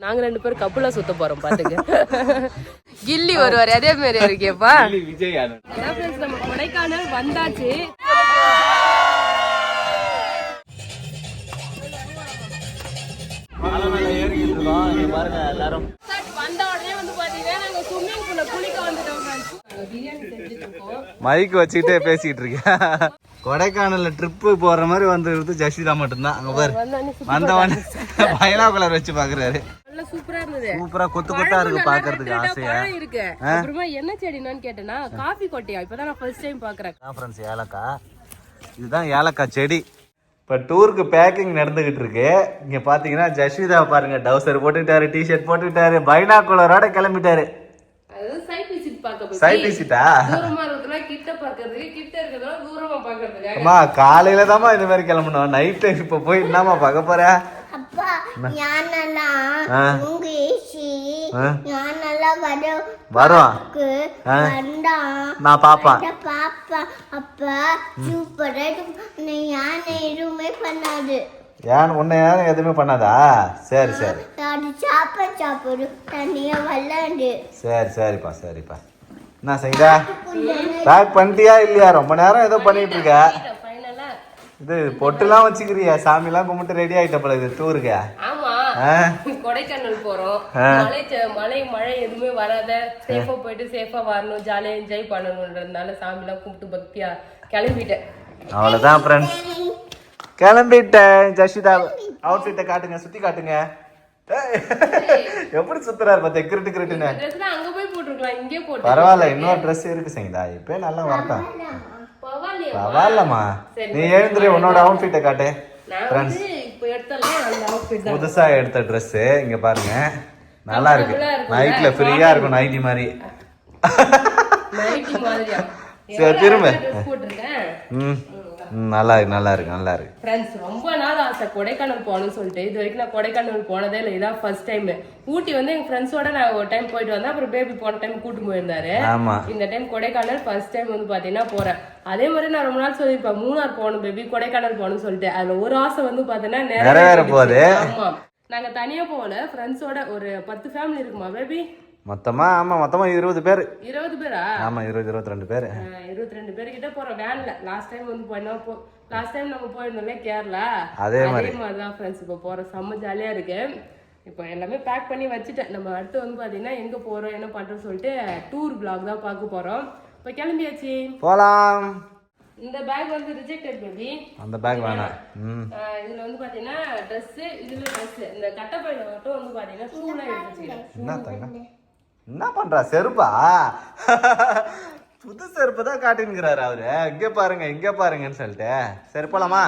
நாங்க 2 பேரும் கப்புலா சுத்த போறோம் பாத்துங்க. கில்லி வருவாரு அதே மாதிரி இருக்கேப்பா. விஜய் நம்ம கொடைக்கானல் வந்தாச்சு. பாருங்க எல்லாரும் வந்த உடனே வந்து பாத்தீங்கன்னா நாங்க ஸ்விம்மிங் பூல்ல குளிக்க வந்துட்டோம். பிரியாணி செஞ்சுட்டு இருக்கோம். மைக் வச்சுக்கிட்டே பேசிட்டு இருக்கேன். கொடைக்கானல்ல ட்ரிப்பு போற மாதிரி வந்து ஜஷிதா மட்டும்தான் அங்க பாரு வந்தவன் பைனாகுலர் வச்சு பாக்குறாரு. சூப்பரா இருந்தது. சூப்பரா கொத்து கொத்தா இருக்கு பாக்குறதுக்கு ஆசையா இருக்கு. அப்புறமா என்ன செடினான்னு கேட்டேன்னா காபி கொட்டையா இப்பதான் நான் ஃபர்ஸ்ட் டைம் பாக்குறேன். ஃப்ரெண்ட்ஸ் ஏலக்காய் இதுதான் ஏலக்காய் செடி. இப்போ டூருக்கு பேக்கிங் நடந்துகிட்டு இருக்கு. இங்க பாத்தீங்கன்னா ஜஸ்விதா பாருங்க டவுசர் போட்டுட்டாரு, டிஷர்ட் போட்டுட்டாரு, பைனாகுலரோட கிளம்பிட்டாரு. காலையில தாமா இந்த மாதிரி கிளம்பணும். நைட்டு இப்ப போய் என்னமா பார்க்க போற? வரும் நான் பாப்பேன். ஏன் உன்னை யாரும் எதுவுமே பண்ணாதா? சரி சரி சரி சரிப்பா சரிப்பா. என்ன செய்தா பேக் பண்ணிட்டியா இல்லையா? ரொம்ப நேரம் ஏதோ பண்ணிட்டு இருக்க. இது பொட்டுலாம் வச்சுக்கிறியா? சாமிலாம் கும்பிட்டு ரெடி ஆயிட்ட போல இது டூருக்கு. ஆமா கொடைக்கானல் போறோம். மழை எதுவுமே வராத சேஃபா போயிட்டு சேஃபா வரணும், ஜாலியா என்ஜாய் பண்ணணும்ன்றதுனால சாமிலாம் கும்பிட்டு பக்தியா கிளம்பிட்டேன். அவ்வளவுதான் ஃப்ரெண்ட்ஸ் கிளம்பிட்டேன். ஜஷிதா அவுட்ஃபிட்ட காட்டுங்க, சுத்தி காட்டுங்க. எப்படி சுத்துறாரு பாத்தே கிரிட்டு கிரிட்டுன்னு. அங்க போய் போட்டுருக்கலாம், இங்கே போட்டு பரவாயில்ல. இன்னொரு ட்ரெஸ் இருக்கு சங்கீதா, இப்ப நல்லா வரட்டும். பரவாயில்லம்மா நீ எழுந்துரு, உன்னோட அவுட்ஃபிட்ட காட்டு. ஃப்ரெண்ட்ஸ் புதுசா எடுத்த ட்ரெஸ் இங்க பாருங்க, நல்லா இருக்கு. நைட்ல ஃப்ரீயா இருக்கும், நைட்டி மாதிரி. சரி திரும்ப. நல்லா இருக்கு நல்லா இருக்கு நல்லா இருக்கு. ஃப்ரெண்ட்ஸ் ரொம்ப நாள் ஆசை கொடைக்கானல் போகணும்னு சொல்லிட்டு. இது வரைக்கும் நான் கொடைக்கானல் போனதே இல்லை, இதான் ஃபர்ஸ்ட் டைம். ஊட்டி வந்து எங்க ஃப்ரெண்ட்ஸோட நான் ஒரு டைம் போயிட்டு வந்தேன். அப்புறம் பேபி போன டைம் கூட்டு போயிருந்தாரு. இந்த டைம் கொடைக்கானல் ஃபர்ஸ்ட் டைம் வந்து பாத்தீங்கன்னா போறேன். அதே மாதிரி நான் ரொம்ப நாள் சொல்லியிருப்பேன் மூணார் போகணும் பேபி, கொடைக்கானல் போகணும்னு சொல்லிட்டு. அதுல ஒரு ஆசை வந்து பாத்தீங்கன்னா நிறைவேற போகுது. ஆமா நாங்க தனியா போகல, ஃப்ரெண்ட்ஸோட ஒரு 10 ஃபேமிலி இருக்குமா பேபி மொத்தமா? ஆமா மொத்தமா 20 பேர். 20 பேரா? ஆமா 22 பேர். 22 பேர் கிட்ட போறோம் வேன்ல. லாஸ்ட் டைம் வந்து போனோம், லாஸ்ட் டைம் நம்ம போயிருந்தோம்ல கேரளா, அதே மாதிரி தான் ஃப்ரெண்ட்ஸ் இப்போ போறோம். செம்ம ஜாலியா இருக்கு. இப்போ எல்லாமே பேக் பண்ணி வச்சுட்டேன். நம்ம அடுத்து வந்து பாத்தீங்கன்னா எங்க போறோம் என்ன பண்றோம்னு சொல்லிட்டு டூர் பிளாக் தான் பார்க்க போறோம். இப்போ கிளம்பியாச்சு, போலாம். இந்த பேக் வந்து ரிஜெக்டட் பேபி, அந்த பேக் வேணாம். இதுல வந்து பாத்தீங்கன்னா Dress, இதுல Dress. இந்த கட்டப்பையில மட்டும் வந்து பாத்தீங்கன்னா ஷூலாம் எடுத்துக்கிறேன். என்ன பண்றா? செருப்பா? புது செருப்பு தான் காட்டின்னுக்கிறாரு அவரு. இங்க பாருங்க இங்க பாருங்கன்னு சொல்லிட்டு. சரி போலாமா?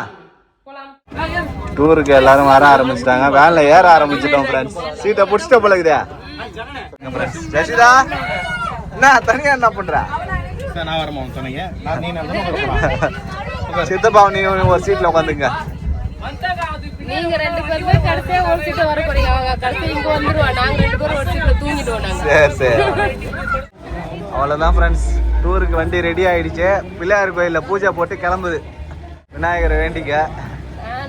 டூருக்கு எல்லாரும் வர ஆரம்பிச்சிட்டாங்க, வேன்ல ஏற ஆரம்பிச்சிட்டோம் ஃப்ரெண்ட்ஸ். சீட்டை புடிச்சிட்ட போல இருக்குதா ஜஷிதா? என்ன தனியா என்ன பண்ற? நான் வரமா சொன்னீங்க. சித்தப்பா நீ ஒரு சீட்ல உட்காந்துங்க. நீங்க 2 பேரும் கடைசியா ஒரு சீட்ல வர போறீங்க. அவங்க கடைசி இங்க வந்துருவா, நாங்க 2 பேரும் ஒரு சீட்ல தூங்கிடுவோம் நாங்க. சரி சரி அவ்வளவுதான் ஃப்ரெண்ட்ஸ். டூருக்கு வண்டி ரெடி ஆயிடுச்சு. பிள்ளையார் கோயில்ல பூஜை போட்டு கிளம்புது. விநாயகரை வேண்டிக்க.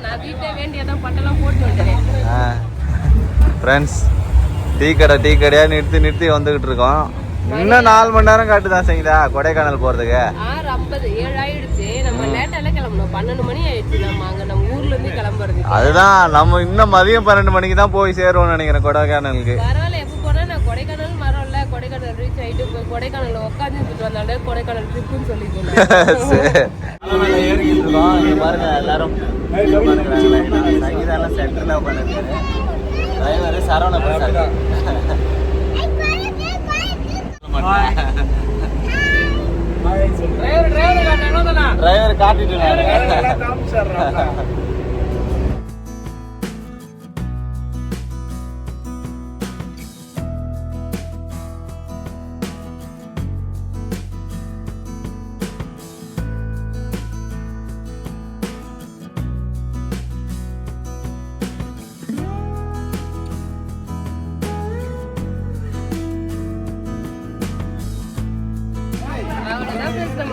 நான் வீட்டை வேண்டியதான் பட்டெல்லாம் போட்டு வந்துட்டேன். ஃப்ரெண்ட்ஸ் டீ கடையா நிறுத்தி வந்துகிட்டு இருக்கோம். இன்னும் 4 மணி நேரம் காட்டுதான் செய்யுதா கொடைக்கானல் போறதுக்கு. 6:50 7 ஆயிடுச்சு. நம்ம லேட்டால கிளம்பணும், 12 மணி ஆயிடுச்சு. நம்ம ஊர்ல இருந்து கிளம்புறது. அதுதான் நம்ம இன்னும் மதியம் 12 மணிக்கு தான் போய் சேருவோம்னு நினைக்கிறேன் கொடைக்கானலுக்கு. பரவாயில்ல, எப்ப போனா நான் கொடைக்கானல் மரம்ல கொடைக்கானல் ரீச் ஆயிட்டு போய் கொடைக்கானல்ல உட்காந்துட்டு வந்தாலே கொடைக்கானல் ட்ரிப்புன்னு சொல்லிக்கலாம். பாருங்க எல்லாரும் சங்கீதாலாம் சென்டர்ல உட்காந்துருக்காரு. டிரைவர் சரவண பிரசாத். டிரைவர் காட்டிட்டு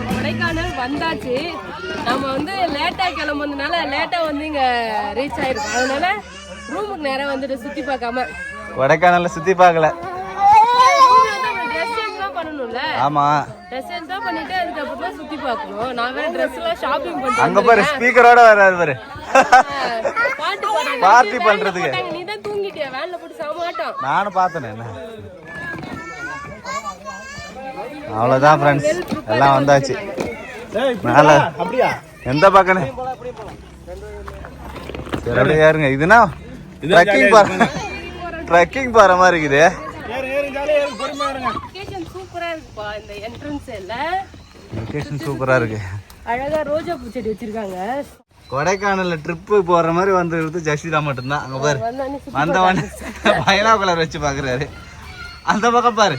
கொடைக்கானல் வந்தாச்சு. நம்ம வந்து லேட்டா கிளம்புறதுனால லேட்டா வந்து இங்க ரீச் ஆயிருக்கோம். அதனால ரூமுக்கு நேரம் வந்துட்டு சுத்தி பார்க்காம கொடைக்கானல்ல சுத்தி பார்க்கல. ஆமா அங்க பாரு ஸ்பீக்கரோட வராது பாரு பார்ட்டி பண்றதுக்கு. நானும் பார்த்தேன். என்ன அவ்வளவுதான் ஃப்ரெண்ட்ஸ், எல்லாம் வந்தாச்சு. மேல எந்த பக்கனே சரி அப்படியே ஏறுங்க. இதுனா ட்ரெக்கிங் போற மாதிரி இருக்குது. சூப்பரா இருக்கு. அழகா ரோஜா பூ செடி வச்சிருக்காங்க. கொடைக்கானல்ல ட்ரிப்பு போற மாதிரி வந்து ஜெசிதா மட்டும்தான். அங்க பாரு வந்தவன் பைனாகுலர் வச்சு பாக்குறாரு. அந்த பக்கம் பாரு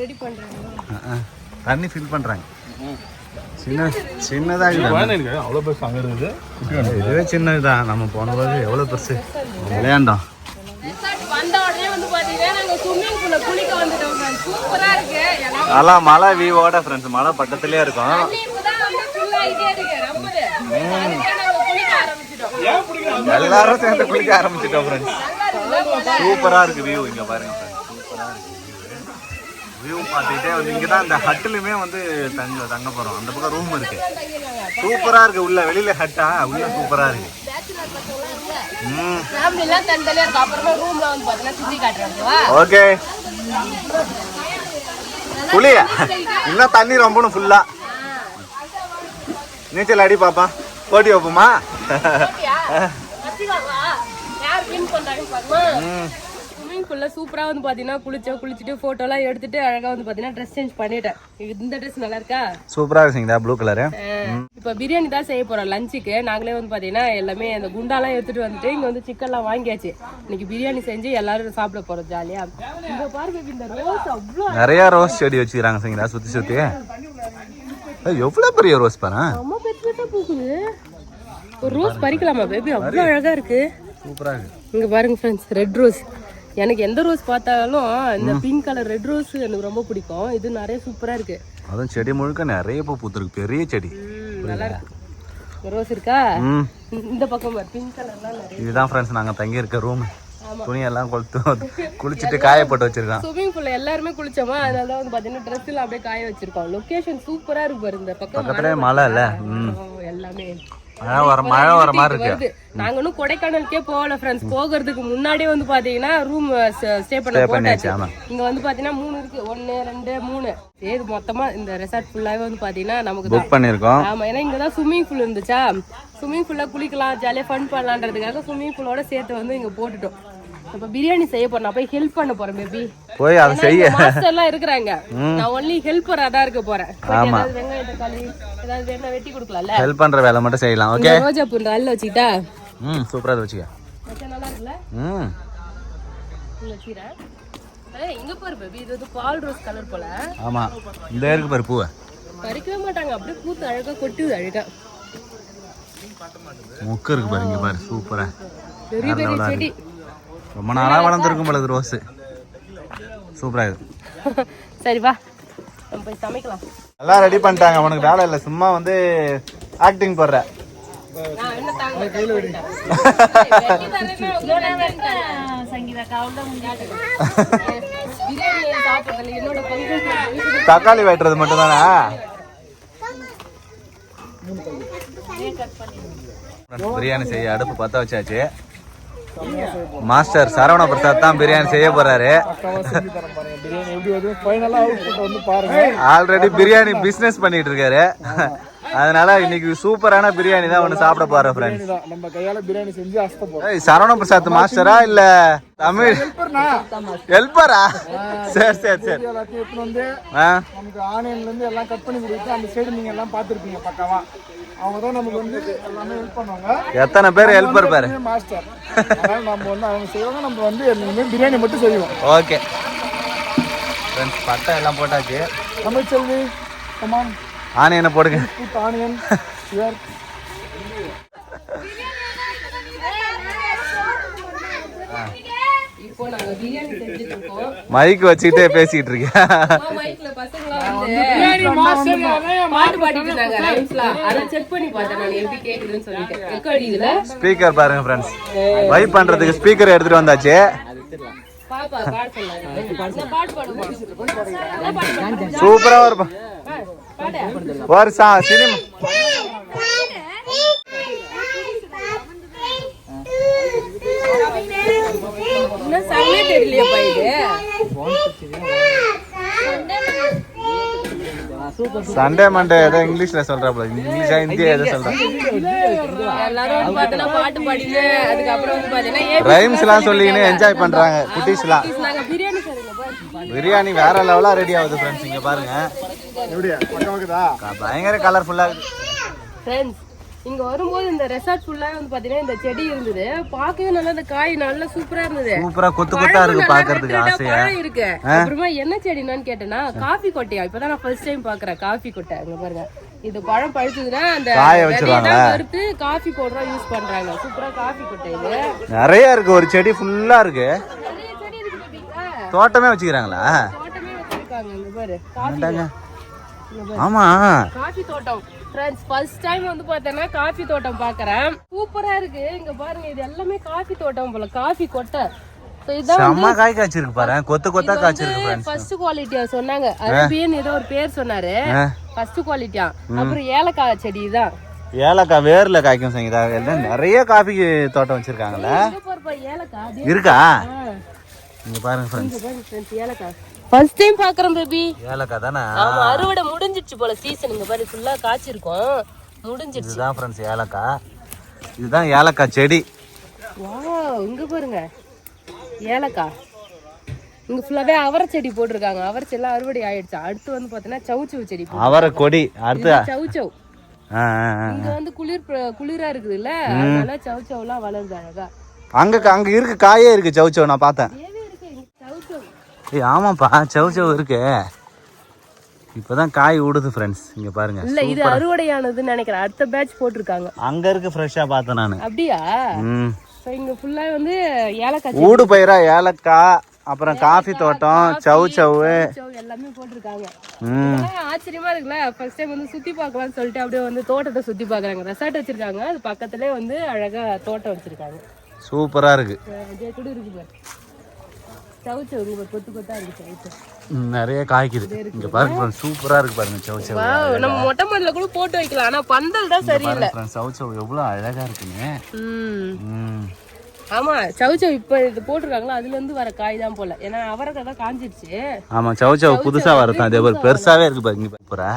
ரெடி பண்றாங்க, தண்ணி ஃபில் பண்றாங்க. சின்னதா இதுவே சின்னதுதான். நம்ம போன போது எவ்வளவு பெருசு விளையாண்டோம். அதெல்லாம் மழை வியூவோட ஃப்ரெண்ட்ஸ், மழை பக்கத்துலயே இருக்கும். எல்லாரும் சேர்ந்து குளிக்க ஆரம்பிச்சிட்டோம் ஃப்ரெண்ட்ஸ். சூப்பரா இருக்கு வியூ. இங்க பாருங்க சூப்பரா இருக்கு வியூ. பார்த்துக்கிட்டே வந்து இங்கதான் இந்த ஹட்டுலுமே வந்து தங்க போறோம். அந்த பக்கம் ரூம் இருக்கு. சூப்பரா இருக்கு. உள்ள வெளியில ஹட்டா, உள்ள சூப்பரா இருக்கு. ஓகே குளியா இன்னும் தண்ணி ரொம்பணும் ஃபுல்லா. நீச்சல் அடி பாப்பா, போட்டி வைப்போமா? சூப்பரா வந்து பாத்தீங்கன்னா குளிச்சுட்டு போட்டோ எல்லாம் எடுத்துட்டு அழகா வந்து பாத்தீங்கன்னா ட்ரெஸ் சேஞ்ச் பண்ணிட்டேன். இந்த ட்ரெஸ் நல்லா இருக்கா? சூப்பரா இருக்குங்க ப்ளூ கலர். இப்ப பிரியாணி தான் செய்ய போறோம் லஞ்சுக்கு. நாங்களே வந்து பாத்தீங்கன்னா எல்லாமே அந்த குண்டாலாம் எடுத்துட்டு வந்துட்டு இங்க வந்து சிக்கன் எல்லாம் வாங்கியாச்சு. இன்னைக்கு பிரியாணி செஞ்சு எல்லாரும் சாப்பிட போறோம் ஜாலியா. இங்க பாருங்க இந்த ரோஸ் அவ்வளவு நிறைய ரோஸ் செடி வச்சுக்கிறாங்க சரிங்களா சுத்தி சுத்தி. எவ்வளவு பெரிய ரோஸ் பாரு, ரொம்ப பெருசா பூக்குது. ஒரு ரோஸ் பறிக்கலாமா பேபி? அவ்வளவு அழகா இருக்கு. சூப்பரா இருக்கு. இங்க பாருங்க ஃப்ரெண்ட்ஸ், ரெட் ரோஸ். எனக்கு எந்த ரோஸ் பார்த்தாலும் இந்த பிங்க் கலர் ரெட் ரோஸ் எனக்கு ரொம்ப பிடிக்கும். இது நிறைய சூப்பரா இருக்கு. அதுவும் செடி முழுக்க நிறைய பூ பூத்துருக்கு, பெரிய செடி. நல்லா இருக்கு. ரோஸ் இருக்கா? இந்த பக்கம் பிங்க் கலர்லாம் நிறைய. இதுதான் ஃப்ரெண்ட்ஸ் நாங்க தங்கி இருக்க ரூம். துணியெல்லாம் குளிச்சுட்டு காய போட்டு வச்சிருக்கோம். ஸ்விமிங் பூல்ல எல்லாருமே குளிச்சோமா, அதனால தான் வந்து பாத்தீங்கன்னா ட்ரெஸ் எல்லாம் அப்படியே காய வச்சிருக்கோம். லொகேஷன் சூப்பரா இருக்கு பாரு. இந்த பக்கத்துல மலை இல்ல, எல்லாமே மழை வர மாதிரி இருக்கு. நாங்க இன்னும் கொடைக்கானலுக்கே போகல ஃப்ரெண்ட்ஸ். போகிறதுக்கு முன்னாடியே வந்து பாத்தீங்கன்னா ரூம் ஸ்டே பண்ண போட்டாச்சு. இங்க வந்து பாத்தீங்கன்னா 3 இருக்கு. 1 2 3 சரி மொத்தமா இந்த ரெசார்ட் ஃபுல்லாவே வந்து பாத்தீங்கன்னா நமக்கு புக் பண்ணிருக்கோம். ஆமா, ஏன்னா இங்கதான் ஸ்விம்மிங் பூல் இருந்துச்சா. ஸ்விம்மிங் பூல்ல குளிக்கலாம், ஜாலியா ஃபன் பண்ணலான்றதுக்காக ஸ்விம்மிங் பூலோட சேர்த்து வந்து இங்க போட்டுட்டோம். இப்ப பிரியாணி செய்ய போறேன், போய் ஹெல்ப் பண்ண போறேன் பேபி. போய் அதை செய்ய மாஸ்டர் எல்லாம் இருக்கறாங்க. நான் ஒன்லி ஹெல்ப்பரா தான் இருக்க போறேன். ஏதாவது வெங்காயம் தக்காளி ஏதாவது வேணா வெட்டி கொடுக்கலாம்ல. ஹெல்ப் பண்ற வேலை மட்டும் செய்யலாம். ஓகே. ரோஜா பூ நல்ல வச்சிட்டா. சூப்பரா வச்சிக்க. நல்லா இருக்குல? வச்சிரா. இங்க பாரு பேபி, இது பால் ரோஸ் கலர் போல. ஆமா, இந்த இருக்கு பாரு பூவை. பறிக்கவே மாட்டாங்க, அப்படியே பூத்து அழகா கொட்டுது அழகா. முக்கு இருக்கு பாரு, இங்க பாரு சூப்பரா. பெரிய பெரிய செடி. ரொம்ப நாளா வளர்ந்துருக்கும் போல ரோஸ். சூப்பரா இருக்கு. சரி வா நம்ம போய் சமைக்கலாம். எல்லாம் ரெடி பண்ணிட்டாங்க. உனக்கு வேலை இல்லை, சும்மா வந்து ஆக்டிங் போடுற. தக்காளி வெட்டுறது மட்டும் தானே? பிரியாணி செய்ய அடுப்பு பத்த வச்சாச்சு. மாஸ்டர் சரவண பிரசாத் தான் பிரியாணி செய்ய போறாரு. ஆல்ரெடி பிரியாணி பிசினஸ் பண்ணிட்டு இருக்காரு. அதனால இன்னைக்கு சூப்பரான பிரியாணி தான் ஒண்ணு சாப்பிட போறோம் ஃப்ரெண்ட்ஸ். நம்ம கையால பிரியாணி செஞ்சு அஸ்த போறோம். சரவண பிரசாத் மாஸ்டரா இல்ல தமிழ் ஹெல்ப்பரா? சரி சரி சரி. எல்லாத்தையும் எடுத்து வந்து நமக்கு ஆனியன்ல இருந்து எல்லாம் கட் பண்ணி கொடுத்து அந்த சைடு நீங்க எல்லாம் பாத்துருப்பீங்க பக்காவா. அவங்க தான் நமக்கு வந்து எல்லாமே ஹெல்ப் பண்ணுவாங்க. எத்தனை பேர் ஹெல்ப்பர் பாரு மாஸ்டர். அதனால நம்ம வந்து அவங்க செய்வாங்க, நம்ம வந்து எல்லாமே பிரியாணி மட்டும் செய்வோம். ஓகே ஃப்ரெண்ட்ஸ், பட்டை எல்லாம் போட்டாச்சு. தமிழ் செல்வி கமான் ஆனியனை போடுங்க. Onion here. இப்போ நாங்க பிரியாணி செஞ்சுட்டு இருக்கோம். மைக் வச்சுக்கிட்டே பேசிட்டு இருக்கேன். மைக்ல பசங்களாம் வந்து பாட்டு பாடிட்டு இருந்தாங்க ரைம்ஸ்லாம். அத செக் பண்ணி பார்த்தேன் நான் எப்படி கேக்குதுன்னு சொல்லிட்டு. எக்கோ அடிக்குதுல? ஸ்பீக்கர் பாருங்க फ्रेंड्स. வைப் பண்றதுக்கு ஸ்பீக்கர் எடுத்துட்டு வந்தாச்சு. பாப்பா பாட சொன்னாங்க. நான் பாட்டு பாடுவேன். சூப்பரா இருக்கும். ஒரு சினிமா இன்னும் சமையே தெரியலையாப்பா இது. சண்டே மண்டே ஏதோ இங்கிலீஷ்ல சொல்றாப்ல. இங்கிலீஷா ஹிந்தியா ஏதோ சொல்றாங்க. எல்லாரும் வந்து பார்த்தா பாட்டு பாடிட்டு அதுக்கப்புறம் வந்து பாத்தீங்கன்னா ரைம்ஸ் எல்லாம் சொல்லின்னு என்ஜாய் பண்றாங்க குட்டீஸ்லாம். நாங்க பிரியாணி செய்றோம் பாரு. பிரியாணி வேற லெவலா ரெடி ஆகுது फ्रेंड्स. இங்க பாருங்க எப்படியா பக்கமாக்குதா பயங்கர கலர்ஃபுல்லா இருக்கு ஃப்ரெண்ட்ஸ். இங்க வரும்போது இந்த ரெசார்ட் ஃபுல்லா வந்து பாத்தீங்கன்னா இந்த செடி இருந்தது. பார்க்கவே நல்லா இந்த காய் நல்லா சூப்பரா இருந்தது. சூப்பரா கொத்து கொத்தா இருக்கு பாக்குறதுக்கு ஆசையா பழம் இருக்கு. அப்புறமா என்ன செடினான்னு கேட்டேன்னா காஃபி கொட்டையா. இப்பதான் நான் ஃபர்ஸ்ட் டைம் பாக்குறேன் காஃபி கொட்டை. அங்க பாருங்க இது பழம் பழுத்துதுன்னா அந்த காய வச்சிருவாங்க. வறுத்து காஃபி பவுடரா யூஸ் பண்றாங்க. சூப்பரா காஃபி கொட்டை இது. நிறைய இருக்கு. ஒரு செடி ஃபுல்லா இருக்கு. நிறைய செடி இருக்கு பாத்தீங்களா? தோட்டமே வச்சுக்கிறாங்களா? தோட்டமே வச்சிருக்காங்க. இங்க பாரு காஃபி. ஆமா காஃபி தோட்டம். ஃப்ரெண்ட்ஸ் ஃபர்ஸ்ட் டைம் வந்து பார்த்தேன்னா காஃபி தோட்டம் பார்க்கறேன். சூப்பரா இருக்கு. இங்க பாருங்க இது எல்லாமே காஃபி தோட்டம் போல. காஃபி கொட்டை. சோ இதான் செம்ம காய் காய்ச்சிருக்கு பாரு. கொத்து கொத்தா காய்ச்சிருக்கு फ्रेंड्स. ஃபர்ஸ்ட் குவாலிட்டியா சொன்னாங்க. அரேபியன் ஏதோ ஒரு பேர் சொன்னாரு. ஃபர்ஸ்ட் குவாலிட்டியா. அப்புறம் ஏலக்காய் செடி தான். ஏலக்காய் வேர்ல காய்க்கும் சங்கீதா. எல்லாம் நிறைய காஃபி தோட்டம் வச்சிருக்காங்கல்ல. ஏலக்காய் இருக்கா? இங்க பாருங்க फ्रेंड्स. ஃப்ரெண்ட்ஸ் ஏலக்காய் ஃபர்ஸ்ட் டைம் பாக்குறேன் பேபி. ஏலக்காய் தானே? ஆமா அறுவடை முடிஞ்சிருச்சு போல. சீசன் இங்க பாரு ஃபுல்லா காய்ச்சி இருக்கும். முடிஞ்சிருச்சு. இதுதான் फ्रेंड्स ஏலக்காய். இதுதான் ஏலக்காய் செடி. வாவ் இங்க பாருங்க ஏலக்காய். இங்க ஃபுல்லாவே அவரை செடி போட்டிருக்காங்க. அவரை செடி எல்லாம் அறுவடை ஆயிடுச்சு. அடுத்து வந்து பாத்தீங்கன்னா சவுச்சவு செடி. அவரை கொடி. அடுத்து சவுச்சவ். இங்க வந்து குளிரா இருக்குது இல்ல, அதனால சவுச்சவ் எல்லாம் வளருது அழகா. அங்க இருக்கு காயே இருக்கு சவுச்சவ். நான் பார்த்தேன். சவுச்சவ். ஏய் ஆமாப்பா சவுச்சவ் இருக்கு. இப்பதான் காய் ஊடுது फ्रेंड्स. இங்க பாருங்க. இல்ல இது அறுவடையானதுன்னு நினைக்கிறேன். அடுத்த பேட்ச் போட்டிருக்காங்க. அங்க இருக்கு ஃப்ரெஷ்ஷா பார்த்தேன் நானு. அப்படியா? இங்க ஃபுல்லா வந்து ஏலக்காய் ஊடு பயிரா ஏலக்காய், அப்புறம் காஃபி தோட்டம், சவுச்சவ் எல்லாமே போட்டிருக்காங்க. ஆச்சரியமா இருக்குல்ல. ஃபர்ஸ்ட் டைம் வந்து சுத்தி பார்க்கலாம்னு சொல்லிட்டு அப்படியே வந்து தோட்டத்தை சுத்தி பாக்குறாங்க. ரெசார்ட் வச்சிருக்காங்க. அது பக்கத்துலயே வந்து அழகா தோட்டம் வச்சிருக்காங்க. சூப்பரா இருக்கு. இதே கூட இருக்கு பாரு. சவுச்சவ் கொத்து கொத்தா இருக்கு சவுச்சவ். நிறைய காய்க்குது. இங்க பாருங்க फ्रेंड्स. சூப்பரா இருக்கு பாருங்க சவுச்சவ். வாவ் நம்ம மொட்டை மாடில கூட போட்டு வைக்கலாம். ஆனா பந்தல் தான் சரியில்லை. சவுச்சவ் எவ்வளவு அழகா இருக்குங்க. ஆமா சவுச்சவ் இப்ப இது போட்டுருக்காங்களா அதுல இருந்து வர காய் தான் போல. ஏன்னா அவரைக்காய் தான் காஞ்சிருச்சு. ஆமா சவுச்சவ் புதுசா வரதான். அதே ஒரு பெருசாவே இருக்கு பாருங்க. போறா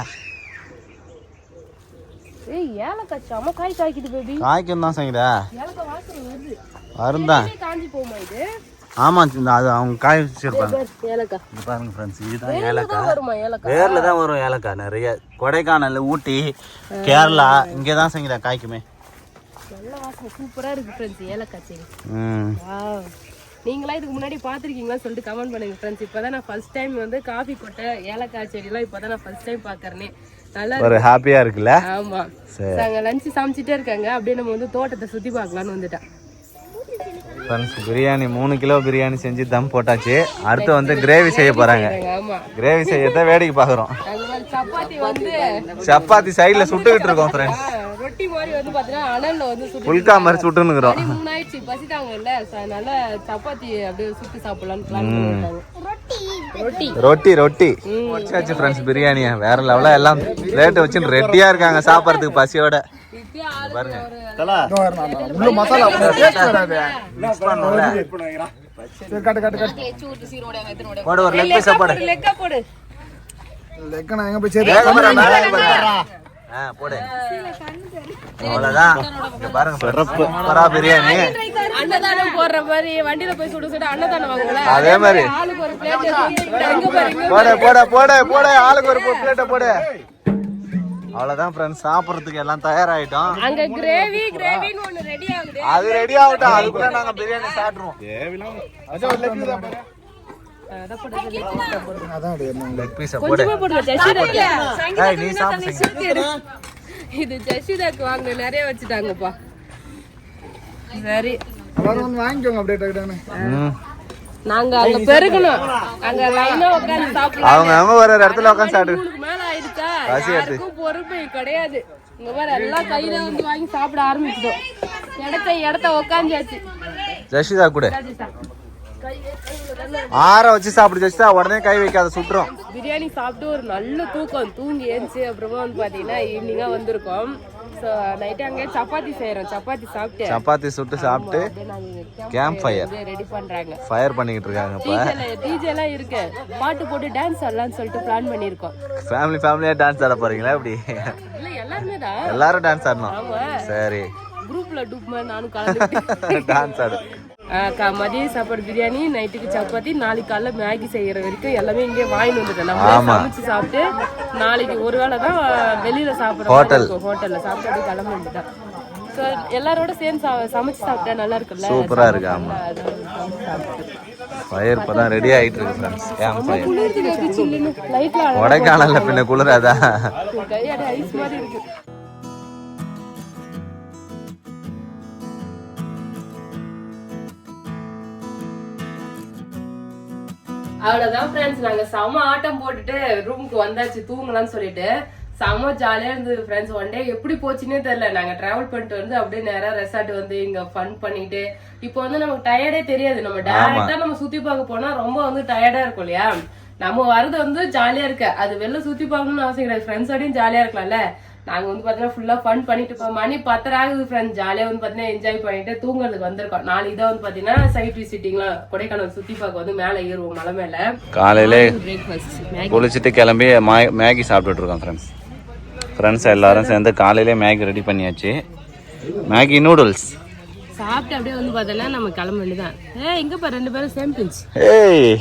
ஏய் ஏலக்காய் செம காய் காய்க்குது பேபி. காய்க்கும் தான் சங்கடா. ஏலக்காய் வாசனை வருது. வருந்தா? காஞ்சி போமா இது? ஆமா அது அவங்க காய் வச்சிருப்பாங்க. ஏலக்காய் இது பாருங்க फ्रेंड्स. இதுதான் ஏலக்காய். வருமா ஏலக்காய்? வேர்ல தான் வரும் ஏலக்காய். நிறைய கொடைக்கானல், ஊட்டி, கேரளா இங்கே தான் சங்கடா காய்க்குமே. நல்ல வாசனை சூப்பரா இருக்கு फ्रेंड्स ஏலக்காய் செடி. வாவ் நீங்களா இதுக்கு முன்னாடி பாத்திருக்கீங்களா சொல்லிட்டு கமெண்ட் பண்ணுங்க फ्रेंड्स. இப்பதான் நான் ஃபர்ஸ்ட் டைம் வந்து காபி கொட்டை ஏலக்காய் செடி எல்லாம் இப்பதான் நான் ஃபர்ஸ்ட் டைம் பாக்குறேனே. நல்லா ஒரு ஹாப்பியா இருக்குல்ல? ஆமா. நாங்க லஞ்ச் சமைச்சிட்டே இருக்காங்க. அப்படியே நம்ம வந்து தோட்டத்தை சுத்தி பார்க்கலாம்னு வந்துட்டேன். फ्रेंड्स பிரியாணி 3 கிலோ பிரியாணி செஞ்சு தம் போட்டாச்சு. அடுத்து வந்து கிரேவி செய்ய போறாங்க. ஆமா கிரேவி செய்யறத வேடிக்கை பாக்குறோம். சப்பாத்தி வந்து சப்பாத்தி சைடுல சுட்டுக்கிட்டு இருக்கோம் फ्रेंड्ஸ். ரொட்டி மாதிரி வந்து பாத்தீங்கன்னா அனல்ல வந்து புல்கா மாதிரி சுட்டுன்னு இருக்கோம். 3 ஆயிடுச்சு பசிட்டாங்க இல்ல, அதனால சப்பாத்தி அப்படியே சுட்டு சாப்பிடலாம்னு பிளான் பண்ணிட்டாங்க. ரொட்டி ரொட்டி வச்சாச்சு फ्रेंड्स. பிரியாணி வேற லெவலா எல்லாம் பிளேட் வச்சு ரெடியா இருக்காங்க சாப்பிடுறதுக்கு பசியோட. பாருங்க உள்ள மசாலா மிக்ஸ் பண்ணனும்ல. கட் கட் கட் போடு ஒரு லெக் பீஸ் போடு. லெக்கா போடு. லெக்கனா எங்க போய் சேரு? போடு. அவ்வளவுதான். இங்க பாருங்க சூப்பரா பிரியாணி. அன்னதானம் போடுற மாதிரி வண்டியில போய் சுட சுட அன்னதானம் வாங்குங்களா அதே மாதிரி ஆளுக்கு ஒரு பிளேட் எங்க பாருங்க. போடு போடு போடு போடு. ஆளுக்கு ஒரு பிளேட் போடு. அவ்வளவுதான் ஃப்ரெண்ட்ஸ். சாப்பிடுறதுக்கு எல்லாம் தயாராயிட்டோம். அங்க கிரேவின்னு ஒன்னு ரெடி ஆகுது. அது ரெடி ஆகட்டும். அதுக்குள்ள நாங்க பிரியாணி சாப்பிடுறோம். லெக் பீஸ் போடு. கொஞ்சமா போடுங்க ஜெஷிதாக்கு. ஏய் நீ சாப்பிடு. இது ஜெஷிதாக்கு வாங்க நிறைய வச்சிட்டாங்கப்பா. சரி எல்லாரும் வந்து வாங்கிக்கோங்க அப்படியே டக்குனு. நாங்க அங்க பெருகணும், அங்க லைனா உட்கார்ந்து சாப்பிடலாம். அவங்க ஒரு இடத்துல உட்கார்ந்து சாப்பிடு. மேல ஆயிடுச்சா, யாருக்கும் பொறுப்பு கிடையாது. இங்க பாரு எல்லாம் கையில வந்து வாங்கி சாப்பிட ஆரம்பிச்சிட்டோம். இடத்த உட்காந்தாச்சு. ஜஷிதா கூட ஆற வச்சு சாப்பிடு ஜஷிதா, உடனே கை வைக்காத சுட்டுரும். பிரியாணி சாப்பிட்டு ஒரு நல்ல தூக்கம், தூங்கி ஏஞ்சி அப்புறமா வந்து பாத்தீங்கன்னா ஈவினிங்கா வந்திருக்கோம். ஸோ நைட்டு அங்கே சப்பாத்தி செய்யறோம். சப்பாத்தி சுட்டு சாப்பிட்டு கேம்ப் ஃபயர் ரெடி பண்றாங்க. ஃபயர் பண்ணிக்கிட்டு இருக்காங்க. இப்போ டிஜே எல்லாம் இருக்கு, பாட்டு போட்டு டான்ஸ் ஆடலாம்னு சொல்லிட்டு பிளான் பண்ணிருக்கோம். ஃபேமிலியா டான்ஸ் ஆட போறீங்களா? எப்படி? இல்ல எல்லாருமே தான், எல்லாரும் டான்ஸ் ஆடணும். சரி, குரூப்ல டூப் மாதிரி நானும் கலந்து டான்ஸ் ஆடு. மதியம் சாப்பாடு பிரியாணி, நைட்டுக்கு சப்பாத்தி, நாளைக்கு காலைல மேகி செய்யற வரைக்கும் எல்லாமே இங்கே வாங்கிட்டு வந்துட்டோம். நம்ம சமைச்சு சாப்பிட்டு நாளைக்கு ஒரு வேளை தான் வெளியில சாப்பிடுறோம், ஹோட்டல்ல சாப்பிட்டு அப்படியே கிளம்ப வேண்டியதான். ஸோ எல்லாரோட சேர்ந்து சமைச்சு சாப்பிட்டா நல்லா இருக்குல்ல, சூப்பரா இருக்கு. ஆமா, ஃபயர் இப்பதான் ரெடி ஆயிட்டு இருக்கு ஃப்ரெண்ட்ஸ். கேம்ப் ஃபயர் லைட்ல கொடைக்கானல்ல பின்ன குளிராதா, கையாட ஐஸ் மாதிரி இருக்கு. அவ்வளவுதான் ஃப்ரெண்ட்ஸ், நாங்க செம ஆட்டம் போட்டுட்டு ரூமுக்கு வந்தாச்சு தூங்கலாம்னு சொல்லிட்டு. செம ஜாலியா இருந்தது ஃப்ரெண்ட்ஸ். ஒன் டே எப்படி போச்சுன்னே தெரியல. நாங்க டிராவல் பண்ணிட்டு வந்து அப்படியே நேரா ரெசார்ட் வந்து இங்க ஃபன் பண்ணிட்டு, இப்போ வந்து நமக்கு டயர்டே தெரியாது. நம்ம டைரக்டா நம்ம சுத்தி பார்க்க போனா ரொம்ப வந்து டயர்டா இருக்கும் இல்லையா. நம்ம வரது வந்து ஜாலியா இருக்கு, அது வெளில சுத்தி பார்க்கணும்னு அவசியம் கிடையாது. ஃப்ரெண்ட்ஸோடையும் ஜாலியா இருக்கலாம்ல. நாங்க வந்து பாத்தீங்கன்னா ஃபுல்லா ஃபன் பண்ணிட்டு இருப்போம். மணி 10 ஆகுது ஃப்ரெண்ட்ஸ். ஜாலியா வந்து பாத்தீங்கன்னா என்ஜாய் பண்ணிட்டு தூங்குறதுக்கு வந்திருக்கோம். நாளைக்கு தான் வந்து பாத்தீங்கன்னா சைட் விசிட்டிங்லாம் கொடைக்கானல் சுத்தி பார்க்க வந்து மேல ஏறுவோம் மலை மேல. காலையில பிரேக்ஃபாஸ்ட் குளிச்சுட்டு கிளம்பி மேகி சாப்பிட்டுட்டு இருக்கோம் ஃப்ரெண்ட்ஸ் எல்லாரும் சேர்ந்து. காலையிலே மேகி ரெடி பண்ணியாச்சு, மேகி நூடுல்ஸ் சாப்பிட்டு அப்படியே வந்து பாத்தீங்கன்னா நம்ம கிளம்ப வேண்டியதான். எங்க பாரு ரெண்டு பேரும் சேம் பிஞ்ச். ஏய்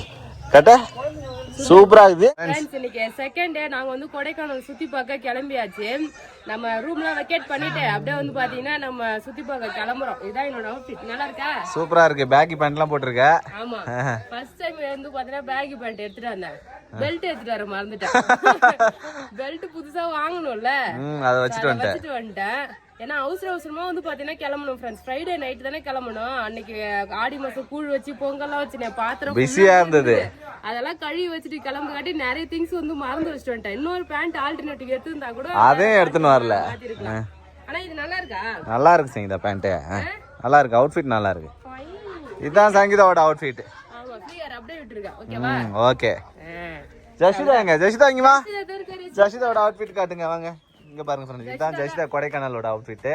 கட்ட சூப்பரா இருக்குது. இன்னைக்கு செகண்ட் டே நாங்க வந்து கொடைக்கானல் சுத்தி பார்க்க கிளம்பியாச்சு. நம்ம ரூம்லாம் வெக்கேட் பண்ணிட்டு அப்படியே வந்து பாத்தீங்கன்னா நம்ம சுத்தி பார்க்க கிளம்புறோம். இதான் என்னோட அவுட்ஃபிட். நல்லா இருக்கா? சூப்பரா இருக்கு. பேகி பேண்ட் எல்லாம் போட்டுருக்க. ஆமா, ஃபர்ஸ்ட் டைம் வந்து பாத்தீங்கன்னா பேகி பேண்ட் எடுத்துட்டு வந்தேன். பெல்ட் எடுத்துட்டு வர மறந்துட்டேன். பெல்ட் புதுசா வாங்கணும்ல, அதை வச்சுட்டு வந்துட்டேன். ஏன்னா அவசரமா வந்து பாத்தீங்கன்னா கிளம்பணும் ஃப்ரெண்ட்ஸ். ஃப்ரைடே நைட் தானே கிளம்பணும். அன்னைக்கு ஆடி மாசம் கூழ் வச்சு பொங்கல்லாம் வச்சு பாத்திரம் பிஸியா இருந்தது, அதெல்லாம் கழுவி வச்சுட்டு கிளம்பு காட்டி நிறைய திங்ஸ் வந்து மறந்து வச்சுட்டு வந்துட்டேன். இன்னொரு பேண்ட் ஆல்டர்னேட்டிவ் எடுத்துருந்தா கூட அதையும் எடுத்துன்னு வரல. ஆனா இது நல்லா இருக்கா? நல்லா இருக்கு சங்கீதா, பேண்ட் நல்லா இருக்கு, அவுட்ஃபிட் நல்லா இருக்கு. இதுதான் சங்கீதாவோட அவுட்ஃபிட். ஆமா, ஃப்ரீயர் அப்படியே விட்டுருங்க. ஓகேவா? ஓகே. ஜஷிதா எங்க? ஜஷிதா இங்க வா. ஜஷிதாவோட அவுட்ஃபிட் காட்டுங்க வாங்க. இங்க பாருங்க ஃப்ரெண்ட்ஸ், இதுதான் ஜஷிதா கொடைக்கானலோட அவுட்ஃபிட்.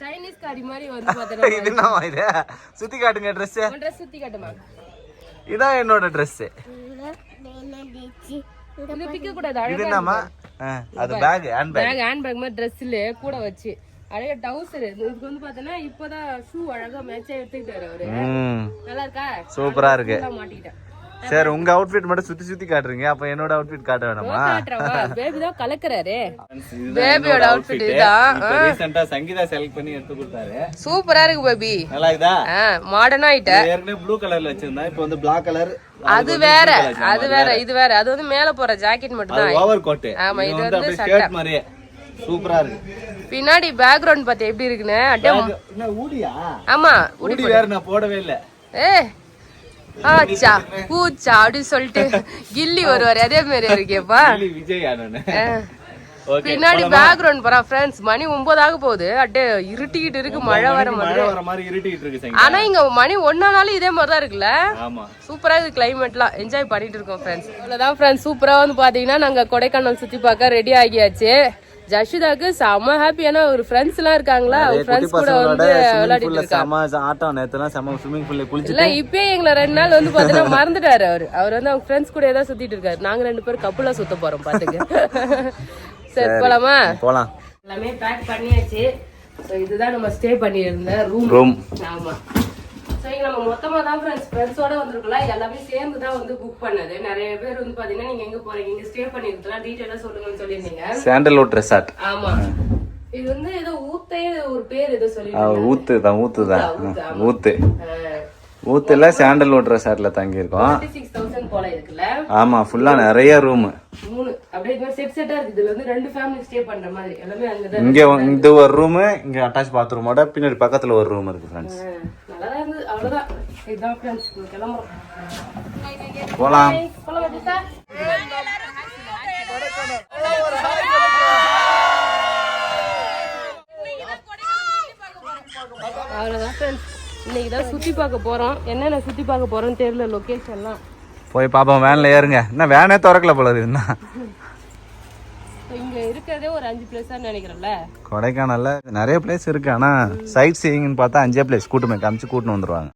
சைனீஸ் காரி மாதிரி வந்து பாத்தீங்க. இது என்னமா இது? சுத்தி காட்டுங்க Dress. Dress சுத்தி காட்டுமா. இதான் என்னோட Dress. இது பிக்க கூடாது, அழகா. இது என்னமா? அது பேக், ஹேண்ட் பேக் மாதிரி Dressல கூட வச்சு அழகா டவுசர். இதுக்கு வந்து பாத்தீங்கன்னா இப்போதான் ஷூ அழகா மேட்சா எடுத்துக்கிட்டாரு அவரு. நல்லா இருக்கா? சூப்பரா இருக்கு. மாட்டிக்கிட்டேன். சரி, உங்க அவுட்ஃபிட் மட்டும் சுத்தி காட்டுறீங்க, அப்ப என்னோட அவுட்ஃபிட் காட்ட வேணாமா? பேபி தான் கலக்குறாரு. பேபியோட அவுட்ஃபிட் இதுதான். ரீசன்ட்டா சங்கீதா செலக்ட் பண்ணி எடுத்து கொடுத்தாரு. சூப்பரா இருக்கு பேபி. நல்லா இருக்குதா? மாடர்ன் ஆயிட்ட. ஏற்கனவே ப்ளூ கலர்ல வச்சிருந்தா, இப்போ வந்து Black கலர். அது வேற இது வேற. அது வந்து மேல போற ஜாக்கெட் மட்டும் தான், ஓவர் கோட். ஆமா, இது வந்து ஷர்ட் மாதிரியே சூப்பரா இருக்கு. பின்னாடி பேக்ரவுண்ட் பாத்து எப்படி இருக்குன்னு. என்ன ஊடியா? ஆமா, ஊடி வேற நான் போடவே இல்ல. ஆச்சா பூச்சா அப்படி சொல்லிட்டு கில்லி வருவாரு, அதே மாதிரி இருக்கேப்பா. பின்னாடி பேக்ரவுண்ட் போறா ஃப்ரெண்ட்ஸ். மணி 9 ஆக போகுது. அப்படியே இருட்டிக்கிட்டு இருக்கு, மழை வர மாதிரி. ஆனா இங்க மணி 1 ஆனாலும் இதே மாதிரிதான் இருக்குல்ல. சூப்பரா இருக்கு கிளைமேட்லாம். என்ஜாய் பண்ணிட்டு இருக்கோம் ஃப்ரெண்ட்ஸ். அவ்வளவுதான் ஃப்ரெண்ட்ஸ். சூப்பரா வந்து பாத்தீங்கன்னா நாங்க கொடைக்கானல் சுத்தி பார்க்க ரெடி ஆகியாச்சு. ஜஷிதாக்கு செம ஹாப்பி. ஏன்னா ஒரு ஃப்ரெண்ட்ஸ் எல்லாம் இருக்காங்களா, அவர் ஃப்ரெண்ட்ஸ் கூட வந்து விளையாடிட்டு இருக்காங்க. ஆட்டம் நேத்துலாம் செம ஸ்விமிங் பூல்ல குளிச்சிட்டு. இல்ல இப்பே எங்களை 2 நாள் வந்து பாத்தீங்கன்னா மறந்துட்டாரு அவர் வந்து அவங்க ஃப்ரெண்ட்ஸ் கூட ஏதாவது சுத்திட்டு இருக்காரு. நாங்க 2 பேரும் கப்புலா சுத்த போறோம் பாத்துக்க. சரி போலாமா? போலாம். எல்லாமே பேக் பண்ணியாச்சு. சோ இதுதான் நம்ம ஸ்டே பண்ணி இருந்த ரூம். ஆமா, சரி நம்ம மொத்தமா தான் ஃப்ரெண்ட்ஸோட வந்திருக்கலாம். எல்லாமே சேர்ந்து தான் வந்து புக் பண்ணது. நிறைய பேர் வந்து பாத்தீங்கன்னா நீங்க எங்க போறீங்க, இங்க ஸ்டே பண்ணிருக்கலாம், டீடைலா சொல்லுங்கன்னு சொல்லிருந்தீங்க. Sandalwood resort. ஆமா, இது வந்து ஏதோ ஊத்தே ஒரு பேர் ஏதோ சொல்லி ஊத்து. ஊத்துல சாண்டல்வுட் ரெசார்ட்ல தங்கி இருக்கோம். 36,000 போல இருக்குல்ல. ஆமா, ஃபுல்லா நிறைய ரூம். 3 அப்படியே செட் செட்டா இருக்கு. இதுல வந்து 2 ஃபேமிலி ஸ்டே பண்ற மாதிரி எல்லாமே அங்கதான். இங்க இந்த ஒரு ரூம், இங்க அட்டாச் பாத்ரூமோட பின்னாடி பக்கத்துல ஒரு ரூம் இருக்கு ஃப்ரெண்ட்ஸ். நல்லா இருந்தது. அவ்வளவுதான். இதுதான் ஃப்ரெண்ட்ஸ், கிளம்புறோம். போலாம். போலாம் சார். அவ்வளோதான் ஃப்ரெண்ட்ஸ், இன்னைக்கு தான் சுற்றி பார்க்க போகிறோம். என்னென்ன சுற்றி பார்க்க போகிறோன்னு தெரியல, லொக்கேஷன்லாம் போய் பாப்போம். வேன்ல ஏறுங்க. என்ன வேனே திறக்கல போல இருக்குன்னா. இங்கே இருக்கிறதே ஒரு 5 பிளேஸாக நினைக்கிறேன்ல. கொடைக்கானல்ல நிறைய பிளேஸ் இருக்கு, ஆனா சைட் சீயிங்னு பார்த்தா 5 பிளேஸ் கூட்டுமே காமிச்சு கூட்டின்னு வந்துருவாங்க.